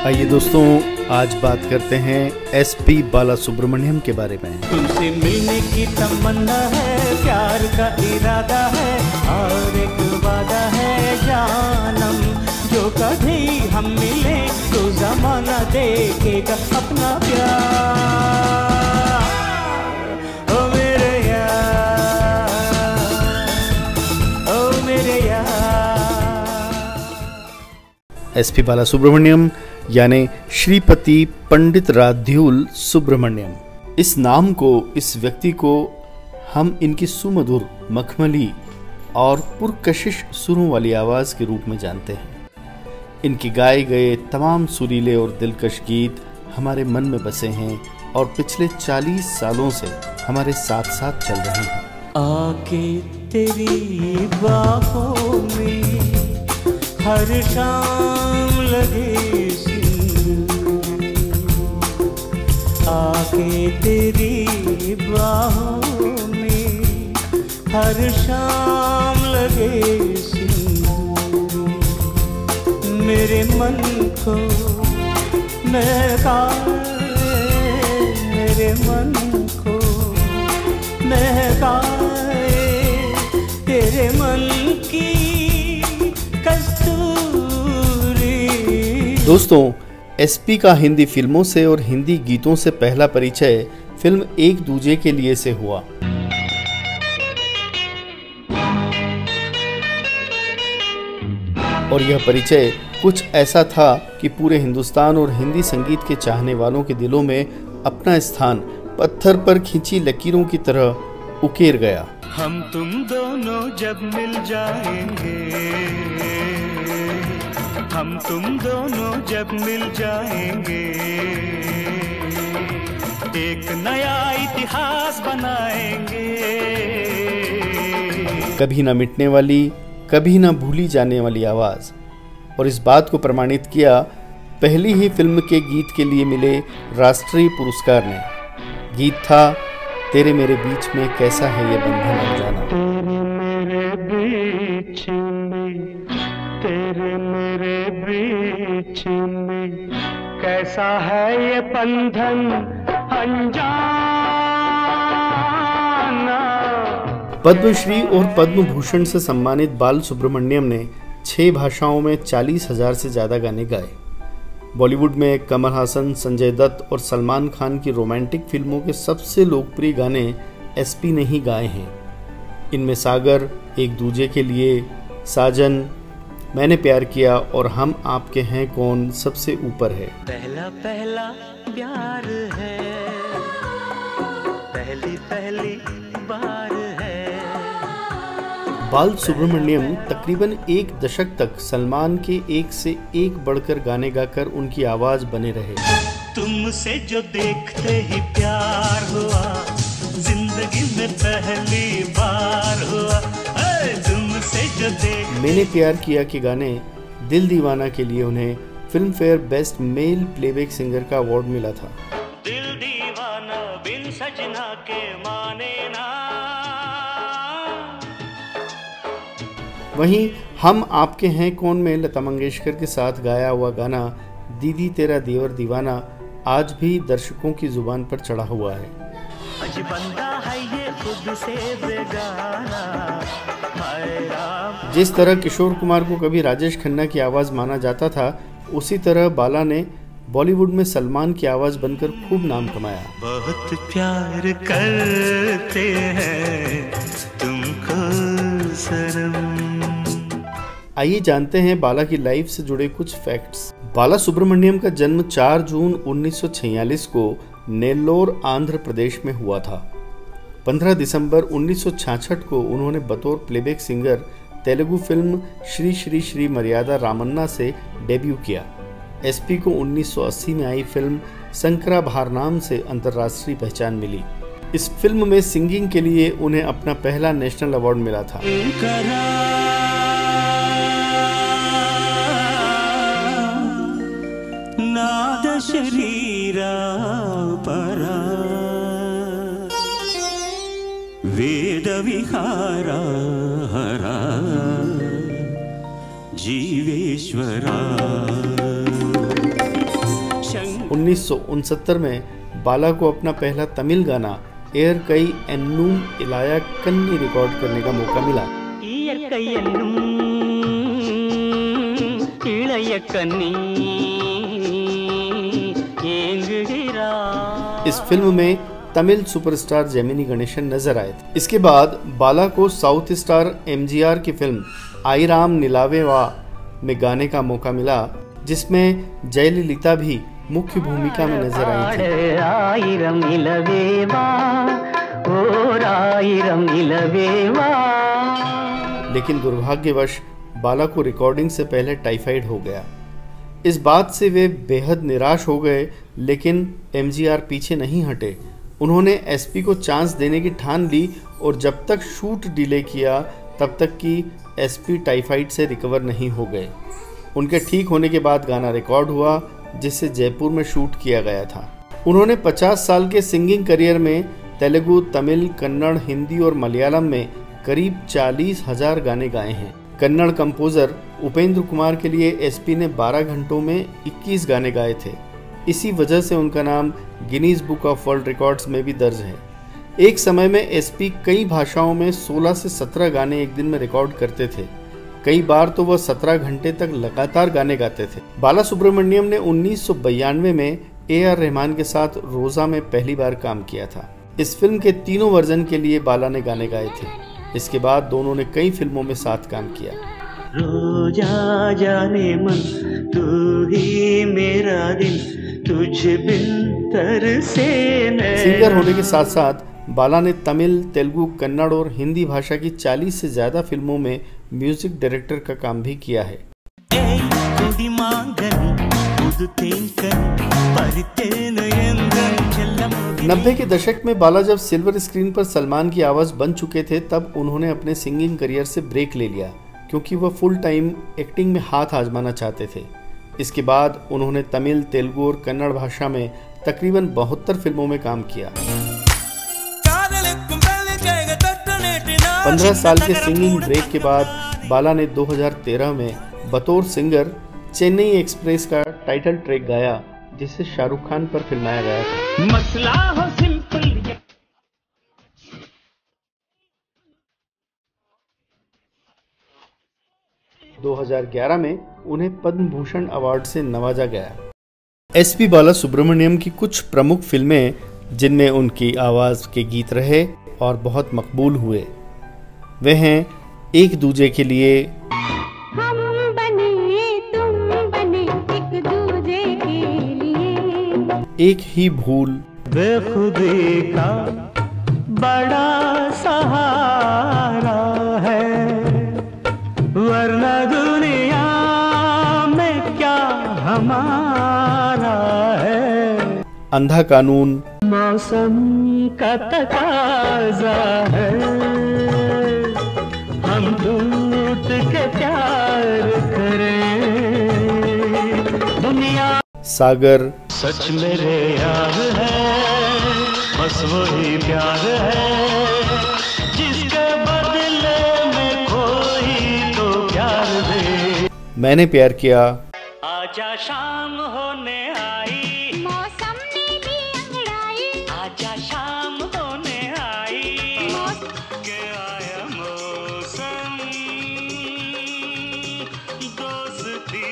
आइए दोस्तों, आज बात करते हैं एसपी बालासुब्रमण्यम के बारे में। तुमसे मिलने की तमन्ना है, प्यार का इरादा है और एक वादा है जानम, जो कभी हम मिले तो जमाना देखेगा अपना प्यार। ओ मेरे यार, ओ मेरे यार। एसपी बालासुब्रमण्यम यानी श्रीपति पंडित राध्युल सुब्रमण्यम। इस नाम को, इस व्यक्ति को हम इनकी सुमधुर, मखमली और पुरकशिश सुरों वाली आवाज़ के रूप में जानते हैं। इनके गाए गए तमाम सुरीले और दिलकश गीत हमारे मन में बसे हैं और पिछले 40 सालों से हमारे साथ साथ चल रहे हैं। आके तेरी बाहों में हर शाम लगे, आके तेरी बाहों में हर शाम लगे मेरे मन को महकाए, मेरे मन को महकाए, तेरे मन की कस्तूरी। दोस्तों, एसपी का हिंदी फिल्मों से और हिंदी गीतों से पहला परिचय फिल्म एक दूजे के लिए से हुआ। और यह परिचय कुछ ऐसा था कि पूरे हिंदुस्तान और हिंदी संगीत के चाहने वालों के दिलों में अपना स्थान पत्थर पर खींची लकीरों की तरह उकेर गया। हम तुम दोनों जब मिल जाएंगे, हम तुम दोनों जब मिल जाएंगे, एक नया इतिहास बनाएंगे। कभी न मिटने वाली, कभी न भूली जाने वाली आवाज। और इस बात को प्रमाणित किया पहली ही फिल्म के गीत के लिए मिले राष्ट्रीय पुरस्कार ने। गीत था तेरे मेरे बीच में कैसा है ये बंधन अनजाना। तेरे मेरे बीच में, तेरे मेरे बीच में कैसा है ये बंधन अनजाना। पद्मश्री और पद्म भूषण से सम्मानित बाल सुब्रमण्यम ने 6 भाषाओं में 40,000 से ज्यादा गाने गाए। बॉलीवुड में कमल हासन, संजय दत्त और सलमान खान की रोमांटिक फिल्मों के सबसे लोकप्रिय गाने एसपी ने ही गाए हैं। इनमें सागर, एक दूजे के लिए, साजन, मैंने प्यार किया और हम आपके हैं कौन सबसे ऊपर है। पहला पहला प्यार है, पहली पहली बार है। बाल सुब्रमण्यम तकरीबन 1 दशक तक सलमान के एक से एक बढ़कर गाने गाकर उनकी आवाज बने रहे। तुमसे जो देखते ही प्यार हुआ, जिंदगी में पहली बार हुआ। तुमसे जो मैंने प्यार किया के गाने दिल दीवाना के लिए उन्हें film fair best male playback singer का अवार्ड मिला था। दिल दीवाना बिन सजना के माने ना। वहीं हम आपके हैं कौन में लता मंगेशकर के साथ गाया हुआ गाना दीदी तेरा देवर दीवाना आज भी दर्शकों की जुबान पर चढ़ा हुआ है। बंदा है ये खुद से बेगाना। जिस तरह किशोर कुमार को कभी राजेश खन्ना की आवाज माना जाता था, उसी तरह बाला ने बॉलीवुड में सलमान की आवाज बनकर खूब नाम कमाया। बहुत प्यार करते हैं तुमको शर्म। आइए जानते हैं बाला की लाइफ से जुड़े कुछ फैक्ट्स। बाला सुब्रमण्यम का जन्म 4 जून 1946 को नेल्लोर आंध्र प्रदेश में हुआ था। 15 दिसंबर 1966 को उन्होंने बतौर playback singer Telugu film Shri Shri Shri मर्यादा रामन्ना से डेब्यू किया। एसपी को 1980 में आई फिल्म शंकराभरणम से अंतर्राष्ट्रीय पहचान मिली। इस फिल्म में सिंगिंग के लिए उन्हें अपना पहला नेशनल अवार्ड मिला था। नाद शरीरा परा वेद विहारा हरा जीवेश्वरा। 1969 में बाला को अपना पहला तमिल गाना एर कई एन्नुम इलाया कन्नी रिकॉर्ड करने का मौका मिला। इस फिल्म में तमिल सुपरस्टार जेमिनी गणेशन नजर आए थे। इसके बाद बाला को साउथ स्टार एमजीआर की फिल्म आईराम निलावेवा में गाने का मौका मिला, जिसमें जयललिता भी मुख्य भूमिका में नजर आई थी। लेकिन दुर्भाग्यवश बाला को रिकॉर्डिंग से पहले टाइफाइड हो गया। इस बात से वे बेहद निराश हो गए, लेकिन एमजीआर पीछे नहीं हटे। उन्होंने एसपी को चांस देने की ठान ली और जब तक शूट डिले किया तब तक कि एसपी टाइफाइड से रिकवर नहीं हो गए। उनके ठीक होने के बाद गाना रिकॉर्ड हुआ, जिसे जयपुर में शूट किया गया था। उन्होंने 50 साल के सिंगिंग करियर में तेलुगु, तमिल, कन्नड़, हिंदी और मलयालम में करीब 40,000 गाने गाए हैं। कन्नड़ कंपोजर उपेंद्र कुमार के लिए एसपी ने 12 घंटों में 21 गाने गाए थे। इसी वजह से उनका नाम Guinness book of world records में भी दर्ज है। एक समय में एसपी कई भाषाओं में 16 से 17 गाने एक दिन में रिकॉर्ड करते थे। कई बार तो वह 17 घंटे तक लगातार गाने गाते थे। बाला सुब्रमण्यम ने 1992 में AR रहमान के साथ रोजा में पहली बार काम किया था। इस फिल्म के तीनों वर्जन के लिए बाला ने गाने गाए थे। इसके बाद दोनों ने कई फिल्मों में साथ काम किया। रोजा जाने मन तू ही मेरा दिल तुझ बिन तरसे नैना। सिंगर होने के साथ साथ बाला ने तमिल, तेलुगु, कन्नड़ और हिंदी भाषा की 40 से ज्यादा फिल्मों में म्यूजिक डायरेक्टर का काम भी किया है। 90 के दशक में बाला जब सिल्वर स्क्रीन पर सलमान की आवाज बन चुके थे, तब उन्होंने अपने सिंगिंग करियर से ब्रेक ले लिया, क्योंकि वह फुल टाइम एक्टिंग में हाथ आजमाना चाहते थे। इसके बाद उन्होंने तमिल, तेलुगु और कन्नड़ भाषा में तकरीबन 72 फिल्मों में काम किया। 15 साल के सिंगिंग ब्रेक के बाद बाला ने 2013 में बतौर सिंगर चेन्नई एक्सप्रेस का टाइटल ट्रैक गाया, जिसे शाहरुख खान पर फिल्माया गया था। मसला हो सिंपल। 2011 में उन्हें पद्म भूषण अवार्ड से नवाजा गया। एसपी बाला सुब्रमण्यम की कुछ प्रमुख फिल्में जिनमें उनकी आवाज के गीत रहे और बहुत मकबूल हुए, वे हैं एक दूजे के लिए, हम बने तुम बने एक दूजे के लिए, एक ही भूल, बेखुदी का बड़ा सहारा है, वरना दुनिया में क्या हमारा है, अंधा कानून, मौसम का तकाजा है, हम टूट के प्यार करें, दुनिया सागर, सच मेरे यार है, बस वही प्यार है, जिसके बदले में कोई तो प्यार दे, मैंने प्यार किया, आजा शाम होने आई, मौसम ने भी अंगड़ाई, आजा शाम होने आई, के आया मौसम दोस्ती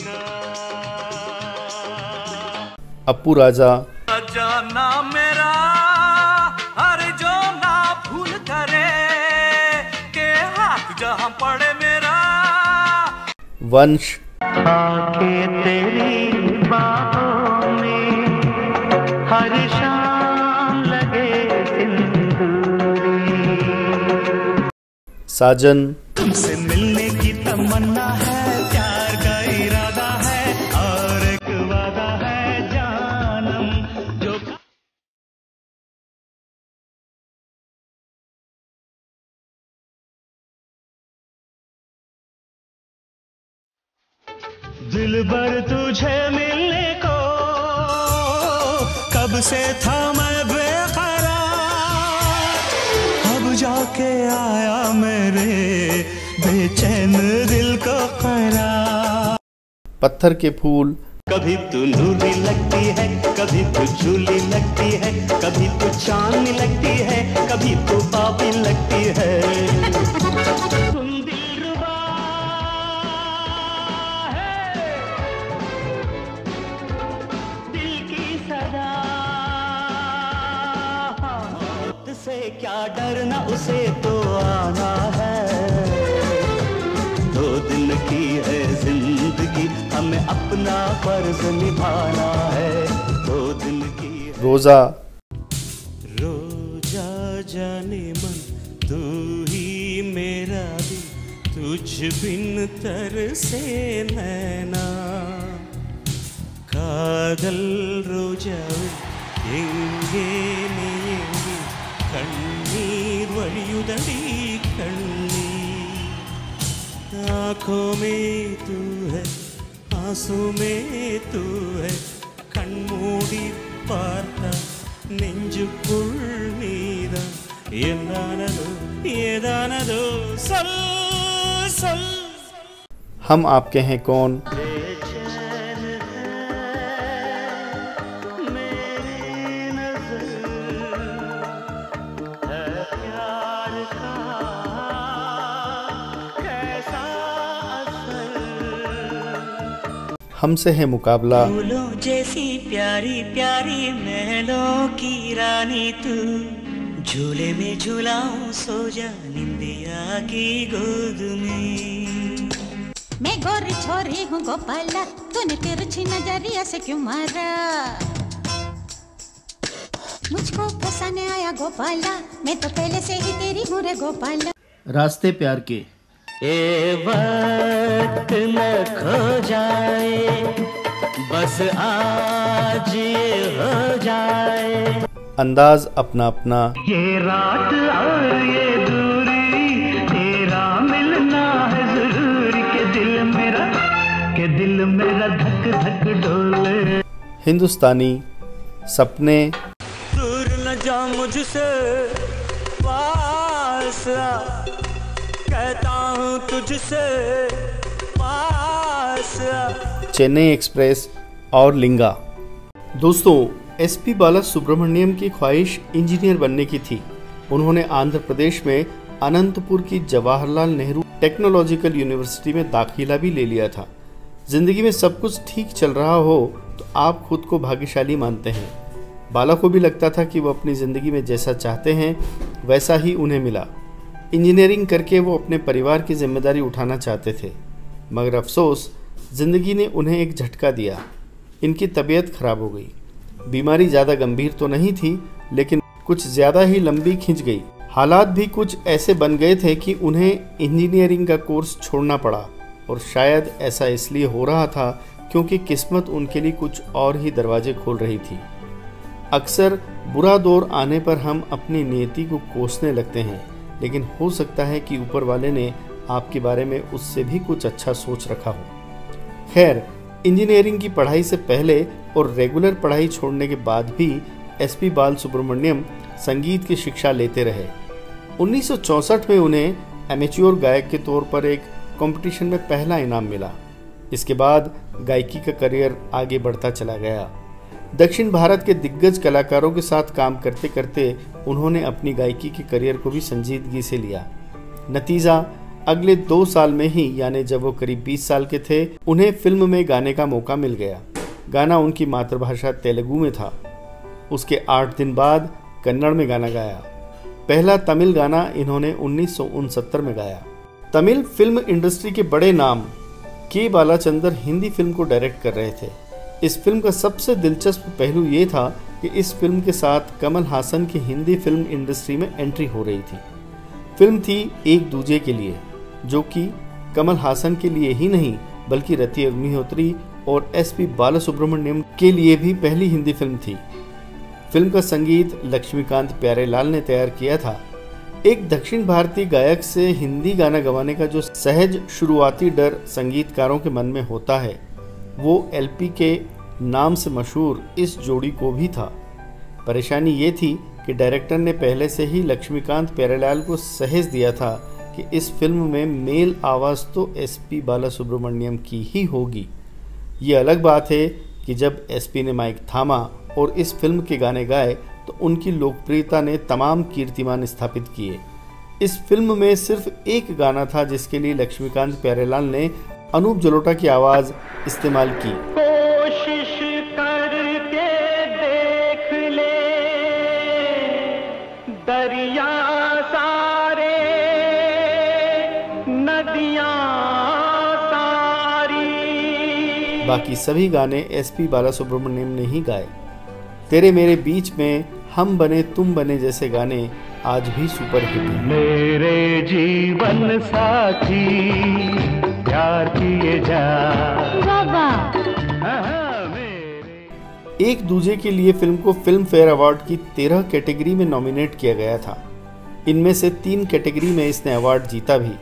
का, अप्पू राजा, जाना मेरा हर जो ना भूल करे, के हाथ जहां पड़े मेरा, वंश, आके तेरी बाहों में हर शाम लगे सिंदूरी, साजन, तुमसे मिलने की तमन्ना है, प्यार का इरादा है, और एक वादा है जानम जो दिलबर तुझे मिलने को कब से था मैं बेकरार, अब जाके आया मेरे बेचैन दिल को करार, पत्थर के फूल, कभी तू नूरी लगती है, कभी तू झूली लगती है, कभी तू चांदनी लगती है, कभी तू बाबी लगती है। तुम दिलरुबा है, दिल की सदा। मौत से क्या डरना, उसे तो आना है। 2 दिन की है जिंदगी, हमें अपना फर्ज निभाना है। 2 दिन की है। रोजा रोजा जाने मन, तू ही मेरा दिल, तुझ बिन तरसे नैना। कादल रोजाऊ எங்கே நீ எங்கே, கண்ணீர் வழியுதடி கண்ணீர்। आँखों में तू है, आंसू में तू है, கண்மூடி பார்த்தா நெஞ்சுக்குள் நீதான்। ஏதானதோ ஏதானதோ சொல் சொல்। हम आपके हैं कौन, बेचैन है मेरी नज़र, है प्यार का कैसा असर। हमसे है मुकाबला, फूलों जैसी प्यारी प्यारी महलों की रानी तू, झूले में झूलाऊं सो जा निंदिया की गोद में। मैं गोरी छोरी हूँ गोपाला, तूने तिरछी नजरिया से क्यों मारा? मुझको फंसाने आया गोपाला, मैं तो पहले से ही तेरी हूँ रे गोपाला। रास्ते प्यार के, ए वक्त न खो जाए, बस आज ये हो जाए। अंदाज अपना अपना, ये रात और ये दूरी, तेरा मिलना है जरूरी, के दिल मेरा धक धक डोले। हिंदुस्तानी सपने, दूर न जा मुझसे, पास आ, कहता हूँ तुझसे, पास आ। चेन्नई एक्सप्रेस और लिंगा। दोस्तों, एसपी बाला सुब्रमण्यम की ख्वाहिश इंजीनियर बनने की थी। उन्होंने आंध्र प्रदेश में अनंतपुर की जवाहरलाल नेहरू टेक्नोलॉजिकल यूनिवर्सिटी में दाखिला भी ले लिया था। जिंदगी में सब कुछ ठीक चल रहा हो तो आप खुद को भाग्यशाली मानते हैं। बाला को भी लगता था कि वो अपनी ज़िंदगी में जैसा चाहते हैं वैसा ही उन्हें मिला। इंजीनियरिंग करके वो अपने परिवार की जिम्मेदारी उठाना चाहते थे, मगर अफसोस ज़िंदगी ने उन्हें एक झटका दिया। इनकी तबीयत खराब हो गई। बीमारी ज़्यादा गंभीर तो नहीं थी, लेकिन कुछ ज़्यादा ही लंबी खिंच गई। हालात भी कुछ ऐसे बन गए थे कि उन्हें इंजीनियरिंग का कोर्स छोड़ना पड़ा, और शायद ऐसा इसलिए हो रहा था क्योंकि किस्मत उनके लिए कुछ और ही दरवाजे खोल रही थी। अक्सर बुरा दौर आने पर हम अपनी नियति को कोसने लगते हैं, लेकिन हो सकता है कि ऊपर वाले ने आपके बारे में उससे भी कुछ अच्छा सोच रखा हो। खैर, इंजीनियरिंग की पढ़ाई से पहले और रेगुलर पढ़ाई छोड़ने के बाद भी एसपी बालसुब्रमण्यम संगीत की शिक्षा लेते रहे। 1964 में उन्हें एमेच्योर गायक के तौर पर एक कंपटीशन में पहला इनाम मिला। इसके बाद गायकी का करियर आगे बढ़ता चला गया। दक्षिण भारत के दिग्गज कलाकारों के साथ काम करते करते उन्होंने अपनी गायकी के करियर को भी संजीदगी से लिया। नतीजा, अगले 2 साल में ही, यानी जब वो करीब 20 साल के थे, उन्हें फिल्म में गाने का मौका मिल गया। गाना उनकी मातृभाषा तेलुगु में था। उसके 8 दिन बाद कन्नड़ में गाना गाया। पहला तमिल गाना इन्होंने 1969 में गाया। तमिल फिल्म इंडस्ट्री के बड़े नाम के बालाचंदर हिंदी फिल्म को डायरेक्ट कर रहे थे। इस फिल्म का सबसे दिलचस्प पहलू ये था कि इस फिल्म के साथ कमल हासन की हिंदी फिल्म इंडस्ट्री में एंट्री हो रही थी। फिल्म थी एक दूजे के लिए, जो कि कमल हासन के लिए ही नहीं बल्कि रति अग्निहोत्री और एसपी बालासुब्रमण्यम के लिए भी पहली हिंदी फिल्म थी। फिल्म का संगीत लक्ष्मीकांत प्यारेलाल ने तैयार किया था। एक दक्षिण भारतीय गायक से हिंदी गाना गवाने का जो सहज शुरुआती डर संगीतकारों के मन में होता है, वो एलपी के नाम से मशहूर इस जोड़ी को भी था। परेशानी ये थी कि डायरेक्टर ने पहले से ही लक्ष्मीकांत प्यारेलाल को सहेज दिया था कि इस फिल्म में मेल आवाज़ तो एसपी बालासुब्रमण्यम की ही होगी। ये अलग बात है कि जब एसपी ने माइक थामा और इस फिल्म के गाने गाए तो उनकी लोकप्रियता ने तमाम कीर्तिमान स्थापित किए। इस फिल्म में सिर्फ एक गाना था जिसके लिए लक्ष्मीकांत प्यारेलाल ने अनूप जलोटा की आवाज इस्तेमाल की। कोशिश करके देख ले दरिया सारे नदियां सारी। बाकी सभी गाने एसपी बालासुब्रमण्यम ने ही गाए। तेरे मेरे बीच में, हम बने तुम बने जैसे गाने आज भी सुपरहिट हैं। मेरे जीवन साथी प्यार किए जा। एक दूजे के लिए फिल्म को फिल्म फेयर अवार्ड की 13 कैटेगरी में नॉमिनेट किया गया था। इनमें से 3 कैटेगरी में इसने अवार्ड जीता भी।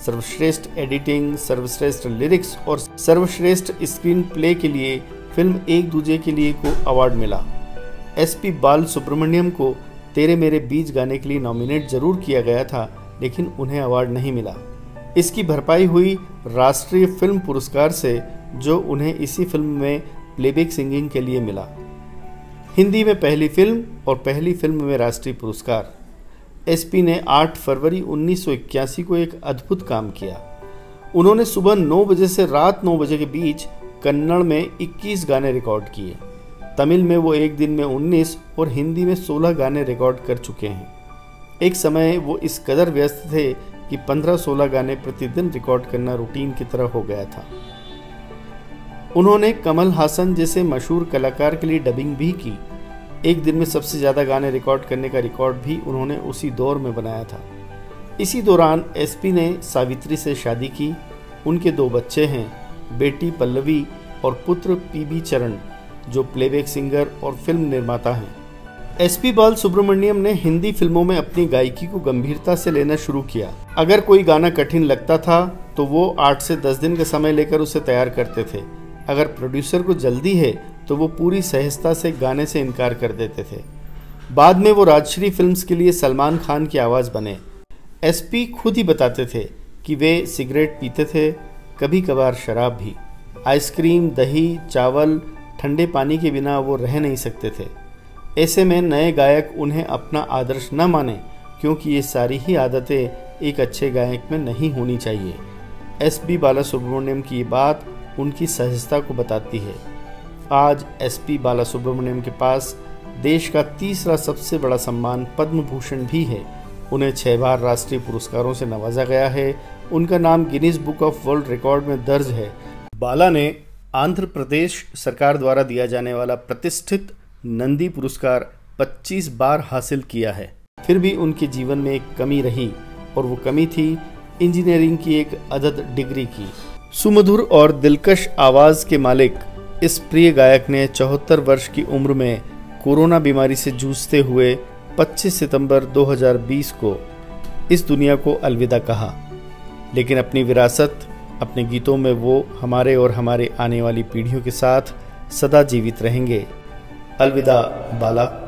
सर्वश्रेष्ठ एडिटिंग, सर्वश्रेष्ठ लिरिक्स और सर्वश्रेष्ठ स्क्रीन प्ले के लिए फिल्म एक दूजे के लिए को अवार्ड मिला। एसपी बालसुब्रमण्यम को तेरे मेरे बीच गाने के लिए नॉमिनेट जरूर किया गया था, लेकिन उन्हें अवार्ड नहीं मिला। इसकी भरपाई हुई राष्ट्रीय फिल्म पुरस्कार से, जो उन्हें इसी फिल्म में प्लेबैक सिंगिंग के लिए मिला। हिंदी में पहली फिल्म और पहली फिल्म में राष्ट्रीय पुरस्कार। एसपी ने 8 फरवरी 1981 को एक अद्भुत काम किया। उन्होंने सुबह 9 बजे से रात 9 बजे के बीच कन्नड़ में 21 गाने रिकॉर्ड किए। तमिल में वो एक दिन में 19 और हिंदी में 16 गाने रिकॉर्ड कर चुके हैं। एक समय वो इस कदर व्यस्त थे कि 15-16 गाने प्रतिदिन रिकॉर्ड करना रूटीन की तरह हो गया था। उन्होंने कमल हासन जैसे मशहूर कलाकार के लिए डबिंग भी की। एक दिन में सबसे ज़्यादा गाने रिकॉर्ड करने का रिकॉर्ड भी उन्होंने उसी दौर में बनाया था। इसी दौरान एसपी ने सावित्री से शादी की। उनके 2 बच्चे हैं, बेटी पल्लवी और पुत्र पीबी चरण, जो प्लेबैक सिंगर और फिल्म निर्माता हैं। एसपी बालसुब्रमण्यम ने हिंदी फिल्मों में अपनी गायकी को गंभीरता से लेना शुरू किया। अगर कोई गाना कठिन लगता था तो वो 8 से 10 दिन का समय लेकर उसे तैयार करते थे। अगर प्रोड्यूसर को जल्दी है तो वो पूरी सहजता से गाने से इनकार कर देते थे। बाद में वो राजश्री फिल्म्स के लिए सलमान खान की आवाज़ बने। एसपी खुद ही बताते थे कि वे सिगरेट पीते थे, कभी कभार शराब भी। आइसक्रीम, दही, चावल, ठंडे पानी के बिना वो रह नहीं सकते थे। ऐसे में नए गायक उन्हें अपना आदर्श न माने, क्योंकि ये सारी ही आदतें एक अच्छे गायक में नहीं होनी चाहिए। एसपी बालासुब्रमण्यम की ये बात उनकी सहजता को बताती है। आज एसपी बालासुब्रमण्यम के पास देश का तीसरा सबसे बड़ा सम्मान पद्म भूषण भी है। उन्हें 6 बार राष्ट्रीय पुरस्कारों से नवाजा गया है। उनका नाम Guinness book of world record में दर्ज है। बाला ने आंध्र प्रदेश सरकार द्वारा दिया जाने वाला प्रतिष्ठित नंदी पुरस्कार 25 बार हासिल किया है। फिर भी उनके जीवन में एक कमी रही, और वो कमी थी इंजीनियरिंग की एक अदद डिग्री की। सुमधुर और दिलकश आवाज़ के मालिक इस प्रिय गायक ने 74 वर्ष की उम्र में कोरोना बीमारी से जूझते हुए 25 सितंबर 2020 को इस दुनिया को अलविदा कहा। लेकिन अपनी विरासत, अपने गीतों में वो हमारे और हमारे आने वाली पीढ़ियों के साथ सदा जीवित रहेंगे। अलविदा बाला।